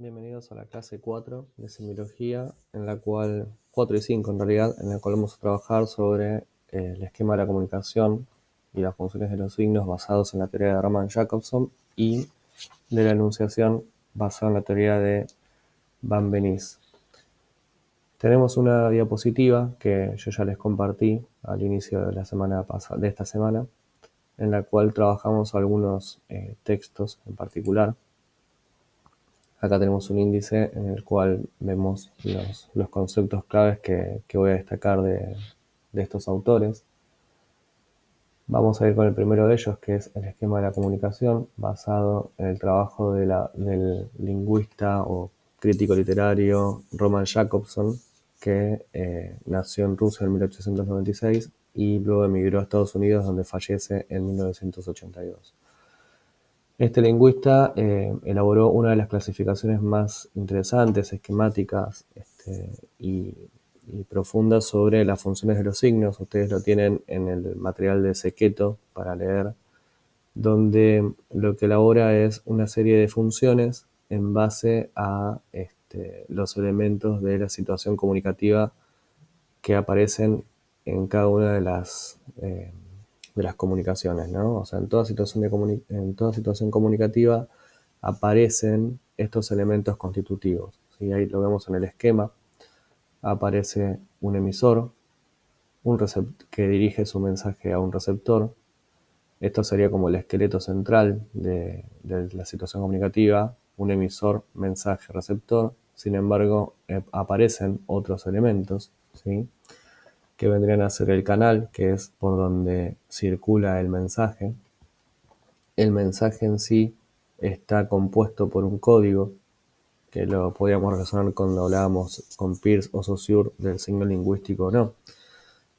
Bienvenidos a la clase 4 de semiología, en la cual, 4 y 5 en realidad, en la cual vamos a trabajar sobre el esquema de la comunicación y las funciones de los signos basados en la teoría de Roman Jakobson y de la enunciación basada en la teoría de Van Benisse. Tenemos una diapositiva que yo ya les compartí al inicio de la semana pasada, de esta semana, en la cual trabajamos algunos textos en particular. Acá tenemos un índice en el cual vemos los conceptos claves que voy a destacar de estos autores. Vamos a ir con el primero de ellos, que es el esquema de la comunicación, basado en el trabajo del lingüista o crítico literario Roman Jakobson, que nació en Rusia en 1896 y luego emigró a Estados Unidos, donde fallece en 1982. Este lingüista elaboró una de las clasificaciones más interesantes, esquemáticas y profundas sobre las funciones de los signos. Ustedes lo tienen en el material de Sequeto para leer, donde lo que elabora es una serie de funciones en base a los elementos de la situación comunicativa que aparecen en cada una de las comunicaciones, ¿no? O sea, en toda situación comunicativa aparecen estos elementos constitutivos, ¿sí? Ahí lo vemos en el esquema. Aparece un emisor, que dirige su mensaje a un receptor. Esto sería como el esqueleto central de la situación comunicativa, un emisor, mensaje, receptor. Sin embargo, aparecen otros elementos, ¿sí?, que vendrían a ser el canal, que es por donde circula el mensaje. El mensaje en sí está compuesto por un código, que lo podíamos relacionar cuando hablábamos con Peirce o Saussure del signo lingüístico o no.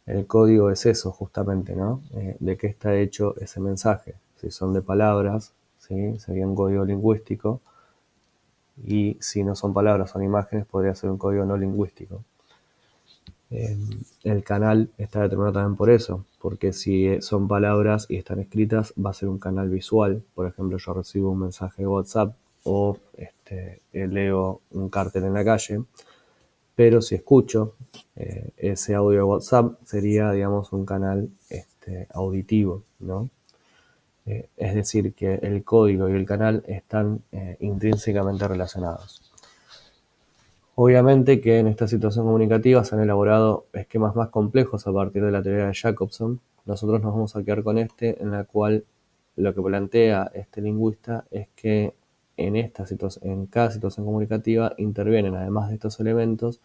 El código es eso, justamente, ¿no? De qué está hecho ese mensaje. Si son de palabras, ¿sí?, sería un código lingüístico, y si no son palabras, son imágenes, podría ser un código no lingüístico. El canal está determinado también por eso, porque si son palabras y están escritas, va a ser un canal visual. Por ejemplo, yo recibo un mensaje de WhatsApp o leo un cartel en la calle, pero si escucho ese audio de WhatsApp, sería, digamos, un canal auditivo, ¿no? Es decir, que el código y el canal están intrínsecamente relacionados. Obviamente que en esta situación comunicativa se han elaborado esquemas más complejos a partir de la teoría de Jakobson. Nosotros nos vamos a quedar con en la cual lo que plantea este lingüista es que en cada situación comunicativa intervienen, además de estos elementos,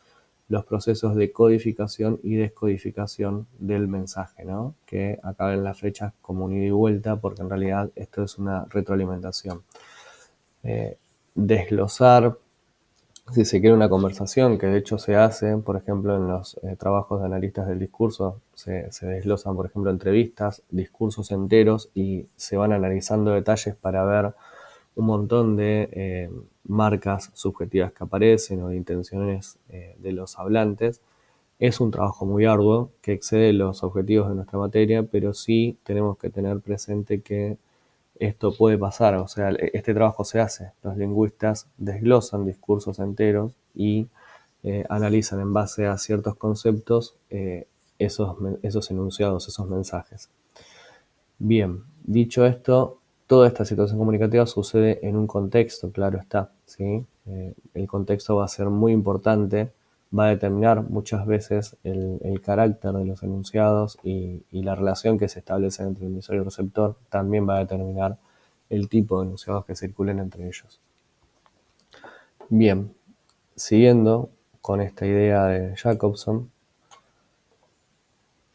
los procesos de codificación y descodificación del mensaje, ¿no? Que acaben las flechas como un ida y vuelta, porque en realidad esto es una retroalimentación. Desglosar, si se quiere, una conversación, que de hecho se hace, por ejemplo, en los trabajos de analistas del discurso, se desglosan, por ejemplo, entrevistas, discursos enteros, y se van analizando detalles para ver un montón de marcas subjetivas que aparecen o de intenciones de los hablantes. Es un trabajo muy arduo que excede los objetivos de nuestra materia, pero sí tenemos que tener presente que esto puede pasar. O sea, este trabajo se hace. Los lingüistas desglosan discursos enteros y analizan en base a ciertos conceptos esos enunciados, esos mensajes. Bien, dicho esto, toda esta situación comunicativa sucede en un contexto, claro está, ¿sí? El contexto va a ser muy importante, va a determinar muchas veces el carácter de los enunciados, y la relación que se establece entre el emisor y el receptor también va a determinar el tipo de enunciados que circulen entre ellos. Bien, siguiendo con esta idea de Jakobson,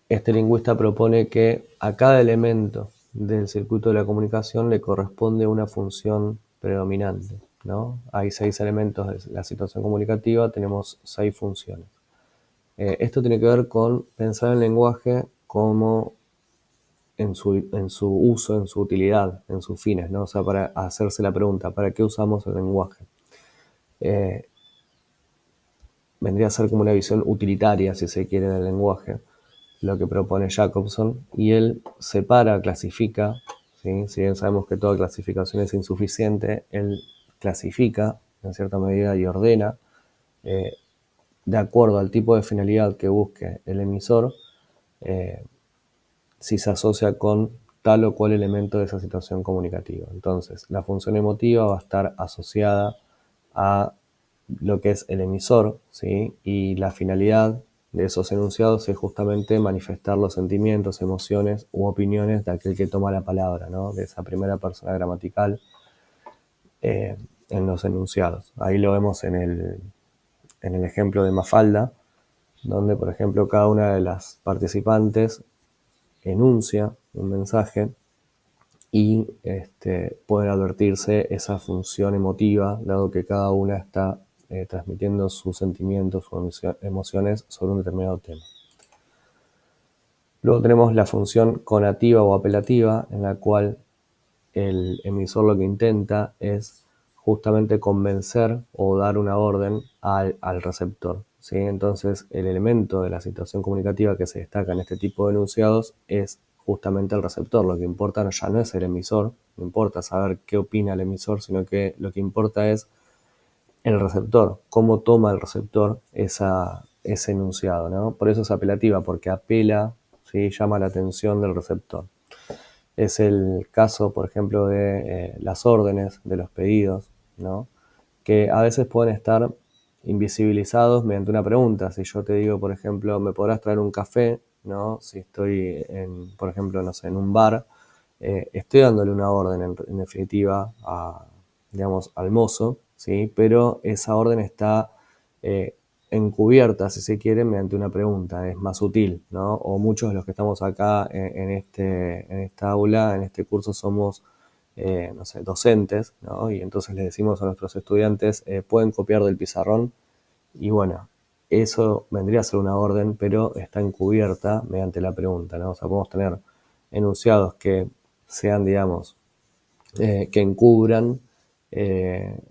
este lingüista propone que a cada elemento del circuito de la comunicación le corresponde una función predominante, ¿no? Hay 6 elementos de la situación comunicativa, tenemos 6 funciones. Esto tiene que ver con pensar el lenguaje como en su uso, en su utilidad, en sus fines, ¿no? O sea, para hacerse la pregunta, ¿para qué usamos el lenguaje? Vendría a ser como una visión utilitaria, si se quiere, del lenguaje, lo que propone Jakobson, y él separa, clasifica, ¿sí? Si bien sabemos que toda clasificación es insuficiente, él clasifica en cierta medida y ordena de acuerdo al tipo de finalidad que busque el emisor, si se asocia con tal o cual elemento de esa situación comunicativa. Entonces, la función emotiva va a estar asociada a lo que es el emisor, ¿sí? Y la finalidad de esos enunciados es justamente manifestar los sentimientos, emociones u opiniones de aquel que toma la palabra, ¿no? De esa primera persona gramatical en los enunciados. Ahí lo vemos en el ejemplo de Mafalda, donde, por ejemplo, cada una de las participantes enuncia un mensaje y pueden advertirse esa función emotiva, dado que cada una está transmitiendo sus sentimientos, sus emociones sobre un determinado tema. Luego tenemos la función conativa o apelativa, en la cual el emisor lo que intenta es justamente convencer o dar una orden al receptor, ¿sí? Entonces, el elemento de la situación comunicativa que se destaca en este tipo de enunciados es justamente el receptor. Lo que importa ya no es el emisor, no importa saber qué opina el emisor, sino que lo que importa es el receptor, cómo toma el receptor ese enunciado, ¿no? Por eso es apelativa, porque apela, ¿sí? Llama la atención del receptor. Es el caso, por ejemplo, de las órdenes, de los pedidos, ¿no? Que a veces pueden estar invisibilizados mediante una pregunta. Si yo te digo, por ejemplo, ¿me podrás traer un café? ¿No? Si estoy, por ejemplo, no sé, en un bar, estoy dándole una orden, en definitiva, digamos, al mozo, ¿sí? Pero esa orden está eh, encubierta, si se quiere, mediante una pregunta, es más sutil, ¿no? O muchos de los que estamos acá en esta aula, en este curso, somos, no sé, docentes, ¿no? Y entonces les decimos a nuestros estudiantes, pueden copiar del pizarrón, y bueno, eso vendría a ser una orden, pero está encubierta mediante la pregunta, ¿no? O sea, podemos tener enunciados que sean, digamos, que encubran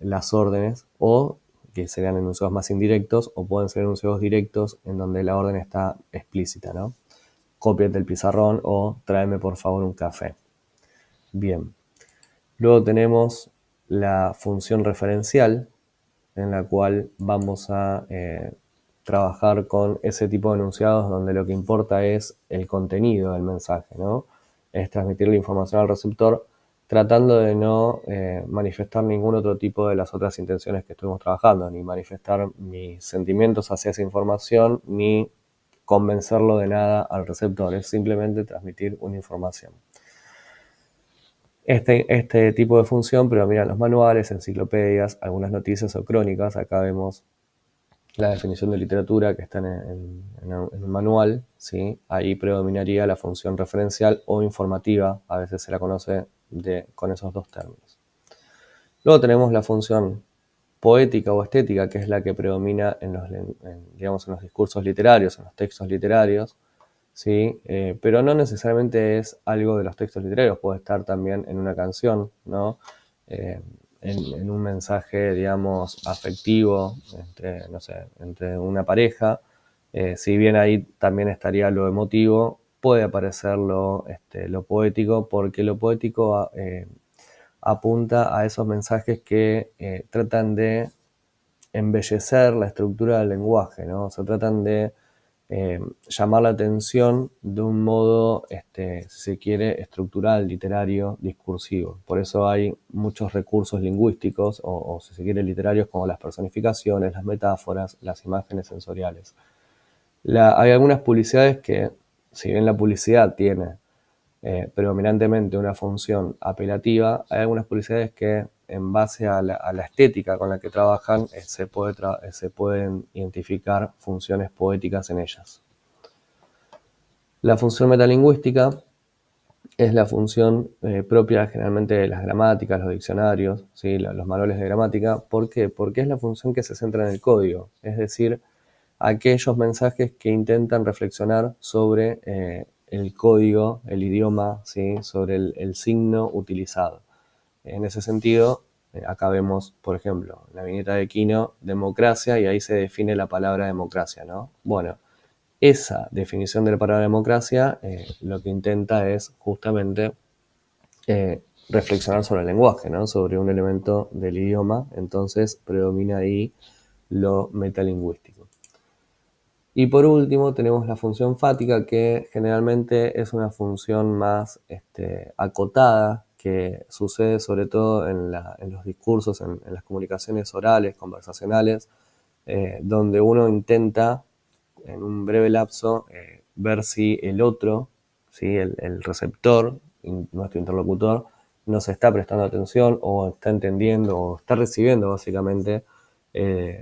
las órdenes, o que serían enunciados más indirectos, o pueden ser enunciados directos en donde la orden está explícita, ¿no? Cópiate el pizarrón o tráeme por favor un café. Bien. Luego tenemos la función referencial, en la cual vamos a trabajar con ese tipo de enunciados donde lo que importa es el contenido del mensaje, ¿no? Es transmitir la información al receptor, tratando de no manifestar ningún otro tipo de las otras intenciones que estuvimos trabajando, ni manifestar mis sentimientos hacia esa información, ni convencerlo de nada al receptor, es simplemente transmitir una información. Este tipo de función predomina en los manuales, enciclopedias, algunas noticias o crónicas. Acá vemos la definición de literatura que está en el manual, ¿sí? Ahí predominaría la función referencial o informativa, a veces se la conoce con esos dos términos. Luego tenemos la función poética o estética, que es la que predomina digamos, en los discursos literarios, en los textos literarios, ¿sí? Pero no necesariamente es algo de los textos literarios, puede estar también en una canción, ¿no? En un mensaje, digamos, afectivo no sé, entre una pareja. Si bien ahí también estaría lo emotivo, puede aparecer lo poético, porque lo poético apunta a esos mensajes que tratan de embellecer la estructura del lenguaje, ¿no? O sea, tratan de llamar la atención de un modo, si se quiere, estructural, literario, discursivo. Por eso hay muchos recursos lingüísticos, o si se quiere, literarios, como las personificaciones, las metáforas, las imágenes sensoriales. Hay algunas publicidades que, si bien la publicidad tiene predominantemente una función apelativa, hay algunas publicidades que, en base a la estética con la que trabajan, se pueden identificar funciones poéticas en ellas. La función metalingüística es la función propia generalmente de las gramáticas, los diccionarios, ¿sí? Los manuales de gramática. ¿Por qué? Porque es la función que se centra en el código, es decir, aquellos mensajes que intentan reflexionar sobre el código, el idioma, ¿sí? Sobre el signo utilizado. En ese sentido, acá vemos, por ejemplo, la viñeta de Quino, democracia, y ahí se define la palabra democracia, ¿no? Bueno, esa definición de la palabra democracia lo que intenta es justamente reflexionar sobre el lenguaje, ¿no? Sobre un elemento del idioma, entonces predomina ahí lo metalingüístico. Y por último tenemos la función fática, que generalmente es una función más acotada, que sucede sobre todo en los discursos, en las comunicaciones orales, conversacionales, donde uno intenta en un breve lapso ver si el otro, ¿sí? El receptor, nuestro interlocutor, nos está prestando atención o está entendiendo o está recibiendo básicamente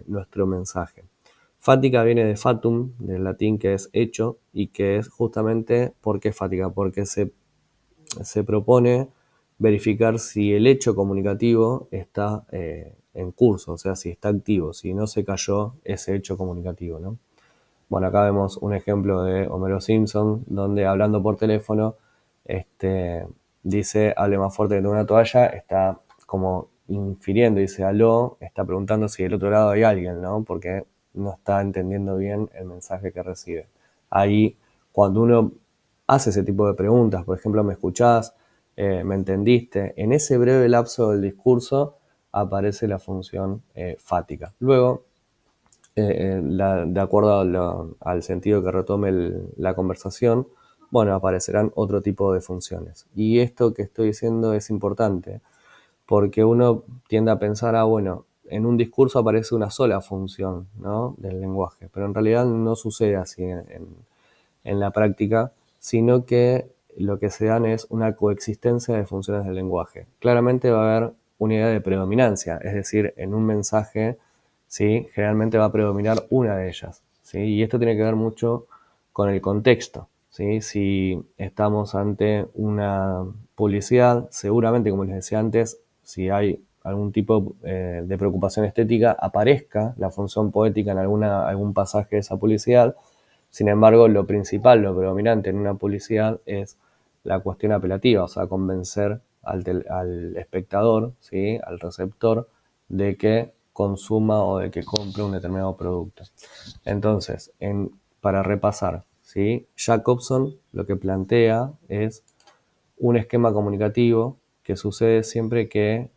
nuestro mensaje. Fática viene de fatum, del latín, que es hecho, y que es justamente, ¿por qué fática? Porque se propone verificar si el hecho comunicativo está en curso, o sea, si está activo, si no se cayó ese hecho comunicativo, ¿no? Bueno, acá vemos un ejemplo de Homero Simpson, donde hablando por teléfono, dice, hable más fuerte que tengo una toalla, está como infiriendo, dice aló, está preguntando si del otro lado hay alguien, ¿no? Porque no está entendiendo bien el mensaje que recibe. Ahí, cuando uno hace ese tipo de preguntas, por ejemplo, ¿me escuchás? ¿Me entendiste? En ese breve lapso del discurso aparece la función fática. Luego, de acuerdo al sentido que retome la conversación, bueno, aparecerán otro tipo de funciones. Y esto que estoy diciendo es importante, porque uno tiende a pensar, bueno, en un discurso aparece una sola función, ¿no? Del lenguaje, pero en realidad no sucede así en la práctica, sino que lo que se dan es una coexistencia de funciones del lenguaje. Claramente va a haber una idea de predominancia, es decir, en un mensaje, ¿sí? Generalmente va a predominar una de ellas, ¿sí? Y esto tiene que ver mucho con el contexto, ¿sí? Si estamos ante una publicidad, seguramente, como les decía antes, si hay algún tipo de preocupación estética, aparezca la función poética en algún pasaje de esa publicidad. Sin embargo, lo principal, lo predominante en una publicidad es la cuestión apelativa, o sea, convencer al espectador, ¿sí? Al receptor, de que consuma o de que compre un determinado producto. Entonces, para repasar, ¿sí? Jacobson lo que plantea es un esquema comunicativo que sucede siempre que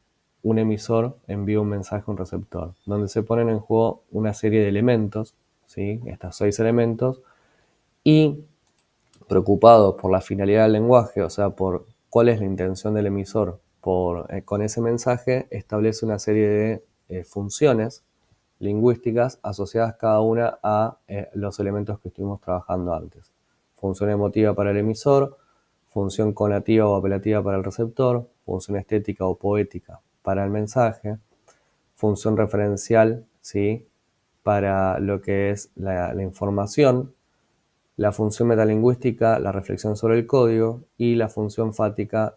un emisor envía un mensaje a un receptor, donde se ponen en juego una serie de elementos, ¿sí? Estos 6 elementos, y preocupados por la finalidad del lenguaje, o sea, por cuál es la intención del emisor con ese mensaje, establece una serie de funciones lingüísticas asociadas cada una a los elementos que estuvimos trabajando antes. Función emotiva para el emisor, función conativa o apelativa para el receptor, función estética o poética para el mensaje, función referencial, ¿sí? Para lo que es la información, la función metalingüística, la reflexión sobre el código, y la función fática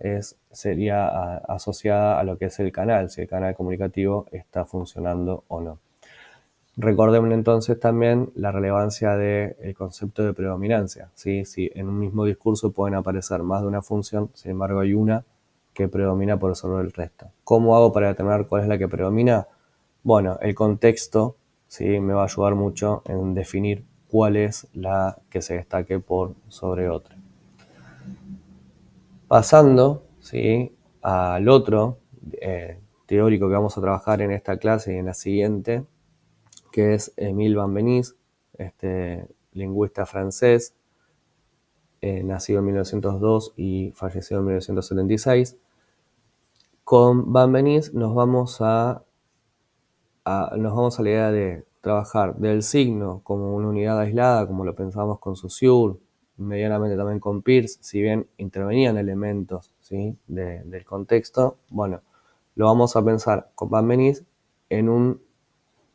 sería asociada a lo que es el canal, si el canal comunicativo está funcionando o no. Recordemos entonces también la relevancia del concepto de predominancia, ¿sí? Si en un mismo discurso pueden aparecer más de una función, sin embargo hay una que predomina por sobre el resto. ¿Cómo hago para determinar cuál es la que predomina? Bueno, el contexto, ¿sí? Me va a ayudar mucho en definir cuál es la que se destaque por sobre otra. Pasando, ¿sí? Al otro teórico que vamos a trabajar en esta clase y en la siguiente, que es Émile Benveniste, lingüista francés, nacido en 1902 y fallecido en 1976. Con Benveniste nos vamos a la idea de trabajar del signo como una unidad aislada, como lo pensábamos con Saussure, medianamente también con Peirce, si bien intervenían elementos, ¿sí? del contexto. Bueno, lo vamos a pensar con Benveniste en un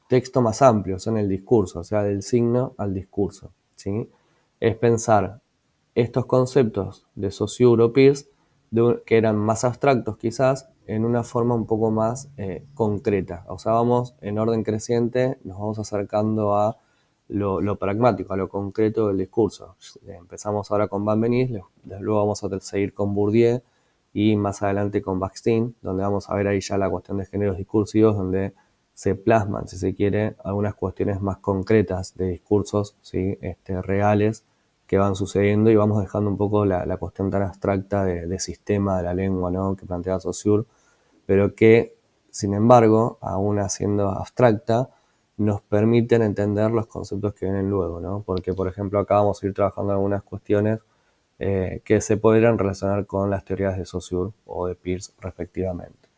texto más amplio, o sea, en el discurso, o sea, del signo al discurso, ¿sí? Es pensar estos conceptos de Saussure o Peirce, que eran más abstractos quizás, en una forma un poco más concreta. O sea, vamos en orden creciente, nos vamos acercando a lo pragmático, a lo concreto del discurso. Empezamos ahora con Benveniste, luego vamos a seguir con Bourdieu y más adelante con Bakhtin, donde vamos a ver ahí ya la cuestión de géneros discursivos, donde se plasman, si se quiere, algunas cuestiones más concretas de discursos, ¿sí? Reales, que van sucediendo y vamos dejando un poco la cuestión tan abstracta de sistema de la lengua, ¿no?, que plantea Saussure, pero que, sin embargo, aún siendo abstracta, nos permiten entender los conceptos que vienen luego, ¿no? Porque, por ejemplo, acá vamos a ir trabajando algunas cuestiones que se podrían relacionar con las teorías de Saussure o de Peirce, respectivamente.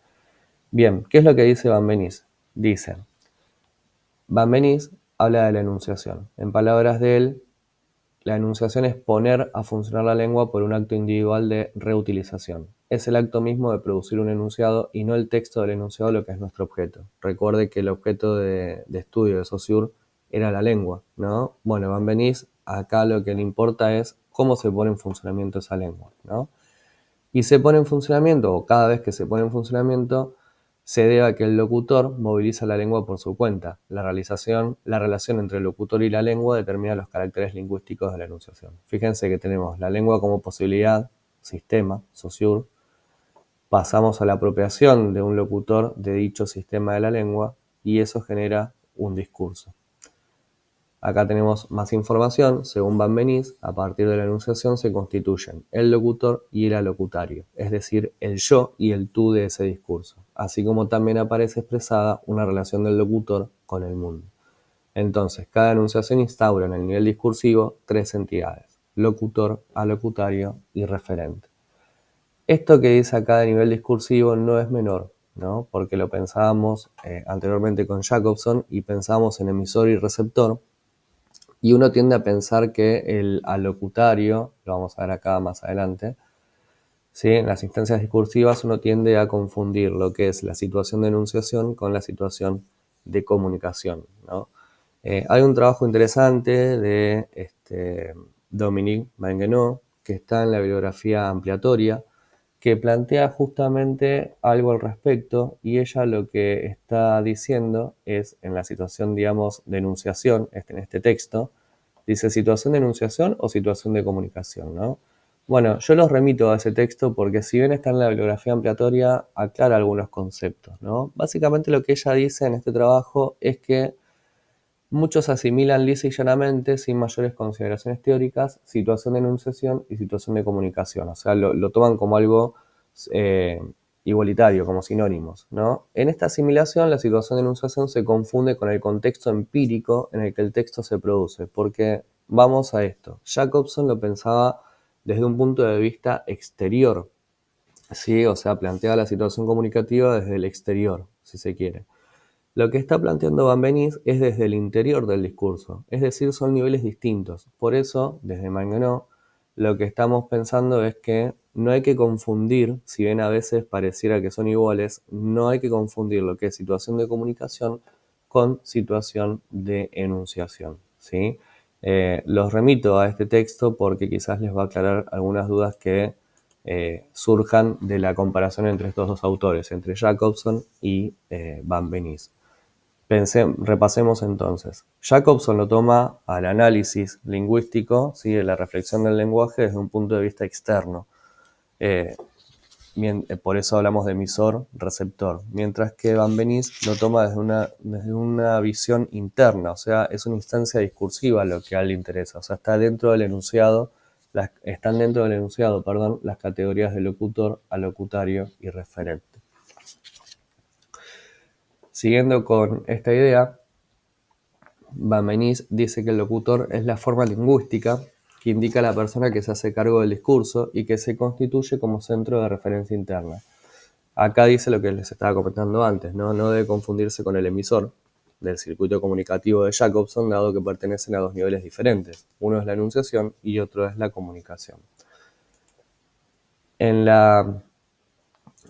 Bien, ¿qué es lo que dice Benveniste? Dice, Benveniste habla de la enunciación. En palabras de él, la enunciación es poner a funcionar la lengua por un acto individual de reutilización. Es el acto mismo de producir un enunciado y no el texto del enunciado lo que es nuestro objeto. Recuerde que el objeto de estudio de Saussure era la lengua, ¿no? Bueno, Benveniste acá lo que le importa es cómo se pone en funcionamiento esa lengua, ¿no? Y se pone en funcionamiento, o cada vez que se pone en funcionamiento, se debe a que el locutor moviliza la lengua por su cuenta. La relación entre el locutor y la lengua determina los caracteres lingüísticos de la enunciación. Fíjense que tenemos la lengua como posibilidad, sistema, Saussure. Pasamos a la apropiación de un locutor de dicho sistema de la lengua y eso genera un discurso. Acá tenemos más información. Según Benveniste, a partir de la enunciación se constituyen el locutor y el alocutario, es decir, el yo y el tú de ese discurso, así como también aparece expresada una relación del locutor con el mundo. Entonces, cada enunciación instaura en el nivel discursivo tres entidades: locutor, alocutario y referente. Esto que dice acá de nivel discursivo no es menor, ¿no? Porque lo pensábamos anteriormente con Jacobson y pensábamos en emisor y receptor. Y uno tiende a pensar que el alocutario, lo vamos a ver acá más adelante, ¿sí?, en las instancias discursivas uno tiende a confundir lo que es la situación de enunciación con la situación de comunicación, ¿no? Hay un trabajo interesante de Dominique Manguenot, que está en la bibliografía ampliatoria, que plantea justamente algo al respecto, y ella lo que está diciendo es, en la situación, digamos, de enunciación, en este texto, dice situación de enunciación o situación de comunicación, ¿no? Bueno, yo los remito a ese texto porque si bien está en la bibliografía ampliatoria, aclara algunos conceptos, ¿no? Básicamente lo que ella dice en este trabajo es que muchos asimilan lisa y llanamente, sin mayores consideraciones teóricas, situación de enunciación y situación de comunicación. O sea, lo toman como algo igualitario, como sinónimos, ¿no? En esta asimilación, la situación de enunciación se confunde con el contexto empírico en el que el texto se produce, porque vamos a esto. Jacobson lo pensaba desde un punto de vista exterior, ¿sí? O sea, plantea la situación comunicativa desde el exterior, si se quiere. Lo que está planteando Benveniste es desde el interior del discurso, es decir, son niveles distintos. Por eso, desde Manguenot, lo que estamos pensando es que no hay que confundir, si bien a veces pareciera que son iguales, no hay que confundir lo que es situación de comunicación con situación de enunciación, ¿sí? Los remito a este texto porque quizás les va a aclarar algunas dudas que surjan de la comparación entre estos dos autores, entre Jacobson y Benveniste. Repasemos entonces. Jacobson lo toma al análisis lingüístico, ¿sí?, de la reflexión del lenguaje desde un punto de vista externo. Por eso hablamos de emisor-receptor. Mientras que Benveniste lo toma desde una visión interna, o sea, es una instancia discursiva lo que a él le interesa. O sea, están dentro del enunciado, las categorías de locutor, alocutario y referente. Siguiendo con esta idea, Benveniste dice que el locutor es la forma lingüística que indica a la persona que se hace cargo del discurso y que se constituye como centro de referencia interna. Acá dice lo que les estaba comentando antes, ¿no? No debe confundirse con el emisor del circuito comunicativo de Jacobson, dado que pertenecen a dos niveles diferentes. Uno es la enunciación y otro es la comunicación. En la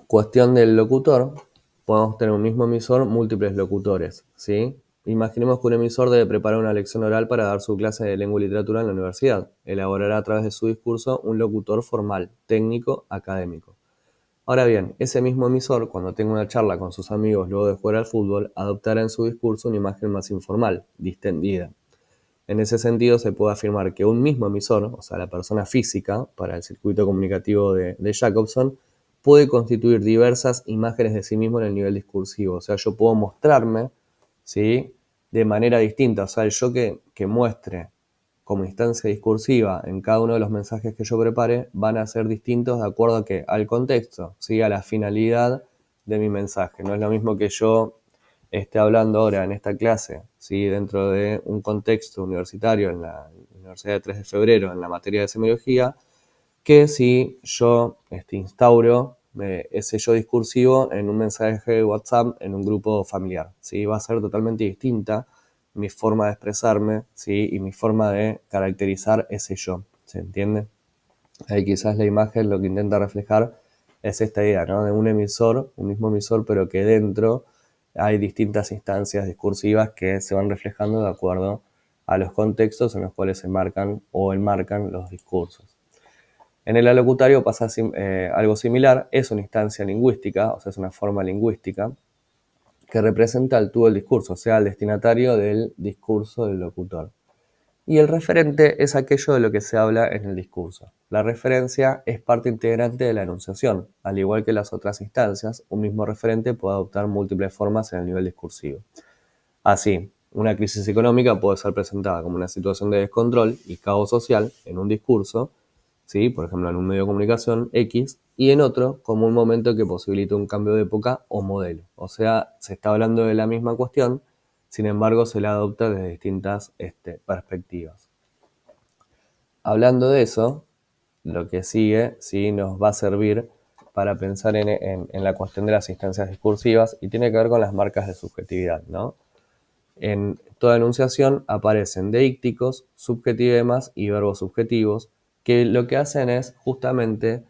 cuestión del locutor, podemos tener un mismo emisor, múltiples locutores, ¿sí? Imaginemos que un emisor debe preparar una lección oral para dar su clase de lengua y literatura en la universidad. Elaborará a través de su discurso un locutor formal, técnico, académico. Ahora bien, ese mismo emisor, cuando tenga una charla con sus amigos luego de jugar al fútbol, adoptará en su discurso una imagen más informal, distendida. En ese sentido, se puede afirmar que un mismo emisor, o sea, la persona física, para el circuito comunicativo de Jacobson, puede constituir diversas imágenes de sí mismo en el nivel discursivo. O sea, yo puedo mostrarme, ¿sí?, de manera distinta. O sea, el yo que muestre como instancia discursiva en cada uno de los mensajes que yo prepare van a ser distintos de acuerdo a qué, al contexto, ¿sí? A la finalidad de mi mensaje. No es lo mismo que yo esté hablando ahora en esta clase, ¿sí? Dentro de un contexto universitario en la Universidad de 3 de Febrero en la materia de semiología, que si yo instauro ese yo discursivo en un mensaje de WhatsApp en un grupo familiar, ¿sí? Va a ser totalmente distinta mi forma de expresarme, ¿sí? Y mi forma de caracterizar ese yo, ¿se entiende? Ahí quizás la imagen lo que intenta reflejar es esta idea, ¿no? De un emisor, un mismo emisor, pero que dentro hay distintas instancias discursivas que se van reflejando de acuerdo a los contextos en los cuales se marcan o enmarcan los discursos. En el alocutario pasa algo similar, es una instancia lingüística, o sea, es una forma lingüística que representa al tú del discurso, o sea, el destinatario del discurso del locutor. Y el referente es aquello de lo que se habla en el discurso. La referencia es parte integrante de la enunciación. Al igual que las otras instancias, un mismo referente puede adoptar múltiples formas en el nivel discursivo. Así, una crisis económica puede ser presentada como una situación de descontrol y caos social en un discurso, ¿sí? Por ejemplo, en un medio de comunicación X, y en otro como un momento que posibilita un cambio de época o modelo. O sea, se está hablando de la misma cuestión, sin embargo, se la adopta desde distintas perspectivas. Hablando de eso, lo que sigue sí nos va a servir para pensar en la cuestión de las instancias discursivas y tiene que ver con las marcas de subjetividad, ¿no? En toda enunciación aparecen deícticos, subjetivemas y verbos subjetivos, que lo que hacen es justamente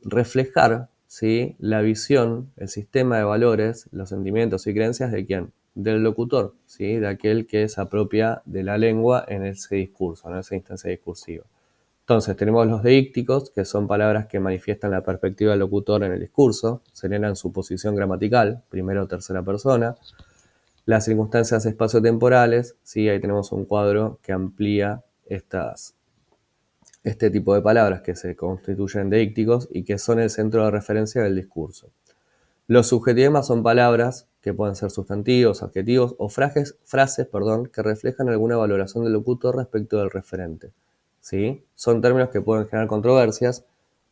reflejar, ¿sí? La visión, el sistema de valores, los sentimientos y creencias de quién, del locutor, ¿sí? De aquel que se apropia de la lengua en ese discurso, en esa instancia discursiva. Entonces tenemos los deícticos, que son palabras que manifiestan la perspectiva del locutor en el discurso, señalan su posición gramatical, primera o tercera persona. Las circunstancias espaciotemporales, ¿sí? Ahí tenemos un cuadro que amplía este tipo de palabras que se constituyen deícticos y que son el centro de referencia del discurso. Los subjetivemas son palabras que pueden ser sustantivos, adjetivos o frases, que reflejan alguna valoración del locutor respecto del referente, ¿sí? Son términos que pueden generar controversias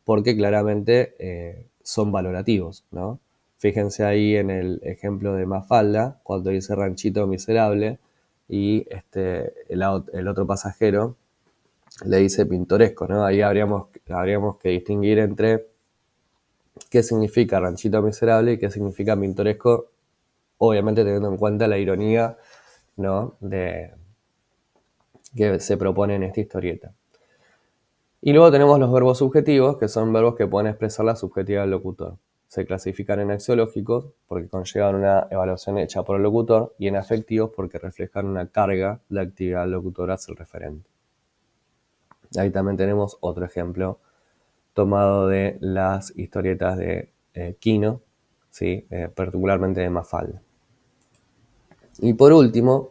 porque claramente son valorativos, ¿no? Fíjense ahí en el ejemplo de Mafalda, cuando dice ranchito miserable y el otro pasajero le dice pintoresco, ¿no? Ahí habríamos que distinguir entre qué significa ranchito miserable y qué significa pintoresco, obviamente teniendo en cuenta la ironía, ¿no? Que se propone en esta historieta. Y luego tenemos los verbos subjetivos, que son verbos que pueden expresar la subjetividad del locutor. Se clasifican en axiológicos porque conllevan una evaluación hecha por el locutor y en afectivos porque reflejan una carga de actividad del locutor hacia el referente. Ahí también tenemos otro ejemplo tomado de las historietas de Quino, ¿sí? Particularmente de Mafalda. Y por último,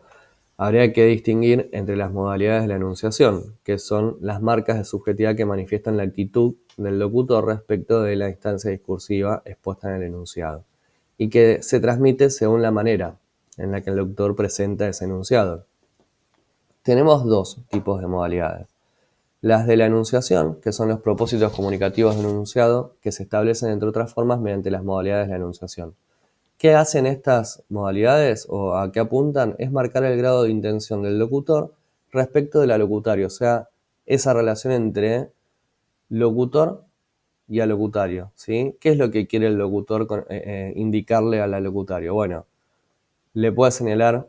habría que distinguir entre las modalidades de la enunciación, que son las marcas de subjetividad que manifiestan la actitud del locutor respecto de la instancia discursiva expuesta en el enunciado, y que se transmite según la manera en la que el locutor presenta ese enunciado. Tenemos dos tipos de modalidades. Las de la enunciación, que son los propósitos comunicativos del enunciado, que se establecen entre otras formas mediante las modalidades de la enunciación. ¿Qué hacen estas modalidades o a qué apuntan? Es marcar el grado de intención del locutor respecto del alocutario, o sea, esa relación entre locutor y alocutario, ¿sí? ¿Qué es lo que quiere el locutor indicarle al alocutario? Bueno, le puede señalar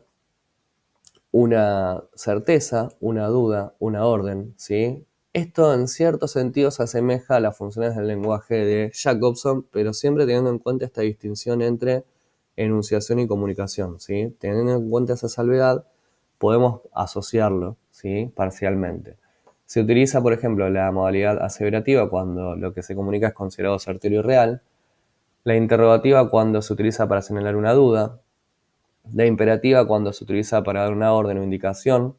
una certeza, una duda, una orden, ¿sí? Esto en cierto sentido se asemeja a las funciones del lenguaje de Jacobson, pero siempre teniendo en cuenta esta distinción entre enunciación y comunicación, ¿sí? Teniendo en cuenta esa salvedad, podemos asociarlo, ¿sí? Parcialmente. Se utiliza, por ejemplo, la modalidad aseverativa cuando lo que se comunica es considerado certero y real, la interrogativa cuando se utiliza para señalar una duda, la imperativa cuando se utiliza para dar una orden o indicación,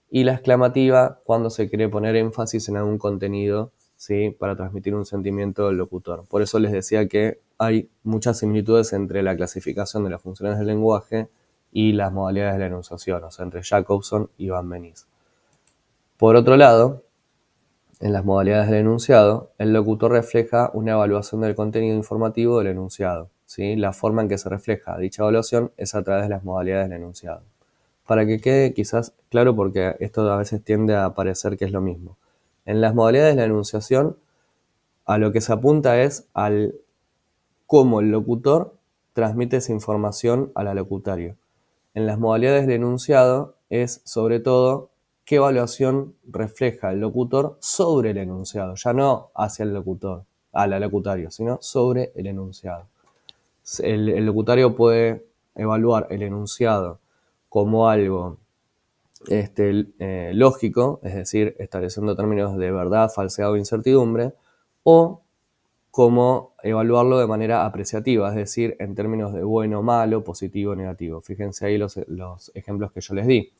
y la exclamativa cuando se quiere poner énfasis en algún contenido, ¿sí? Para transmitir un sentimiento del locutor. Por eso les decía que hay muchas similitudes entre la clasificación de las funciones del lenguaje y las modalidades de la enunciación, o sea, entre Jacobson y Van Benisse. Por otro lado, en las modalidades del enunciado, el locutor refleja una evaluación del contenido informativo del enunciado, ¿sí? La forma en que se refleja dicha evaluación es a través de las modalidades del enunciado. Para que quede quizás claro, porque esto a veces tiende a parecer que es lo mismo. En las modalidades de la enunciación, a lo que se apunta es al cómo el locutor transmite esa información al alocutario. En las modalidades del enunciado es sobre todo qué evaluación refleja el locutor sobre el enunciado, ya no hacia el locutor, al alocutario, sino sobre el enunciado. El locutario puede evaluar el enunciado como algo lógico, es decir, estableciendo términos de verdad, falsedad o incertidumbre, o como evaluarlo de manera apreciativa, es decir, en términos de bueno, malo, positivo, negativo. Fíjense ahí los ejemplos que yo les di.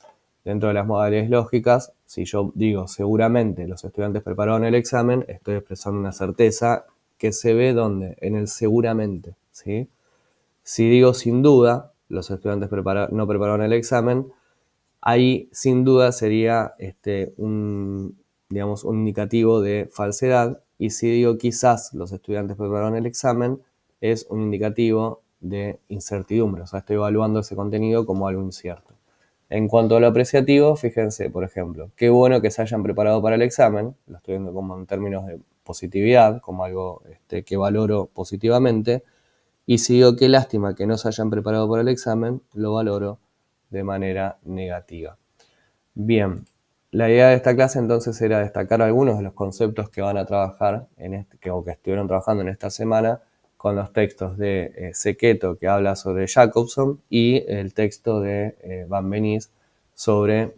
Dentro de las modalidades lógicas, si yo digo seguramente los estudiantes prepararon el examen, estoy expresando una certeza que se ve ¿dónde? En el seguramente, ¿sí? Si digo sin duda, los estudiantes no prepararon el examen, ahí sin duda sería digamos, un indicativo de falsedad, y si digo quizás los estudiantes prepararon el examen, es un indicativo de incertidumbre, o sea, estoy evaluando ese contenido como algo incierto. En cuanto a lo apreciativo, fíjense, por ejemplo, qué bueno que se hayan preparado para el examen, lo estoy viendo como en términos de positividad, como algo que valoro positivamente, y si digo qué lástima que no se hayan preparado para el examen, lo valoro de manera negativa. Bien, la idea de esta clase entonces era destacar algunos de los conceptos que van a trabajar o que estuvieron trabajando en esta semana con los textos de Sequeto, que habla sobre Jacobson, y el texto de Van Benisse sobre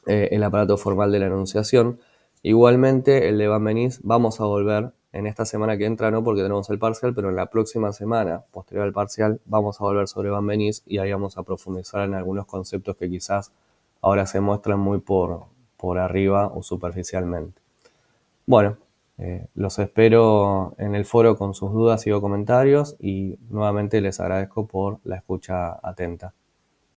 el aparato formal de la enunciación. Igualmente, el de Van Benisse vamos a volver en esta semana que entra, no porque tenemos el parcial, pero en la próxima semana, posterior al parcial, vamos a volver sobre Van Benisse y ahí vamos a profundizar en algunos conceptos que quizás ahora se muestran muy por arriba o superficialmente. Bueno, los espero en el foro con sus dudas y o comentarios, y nuevamente les agradezco por la escucha atenta.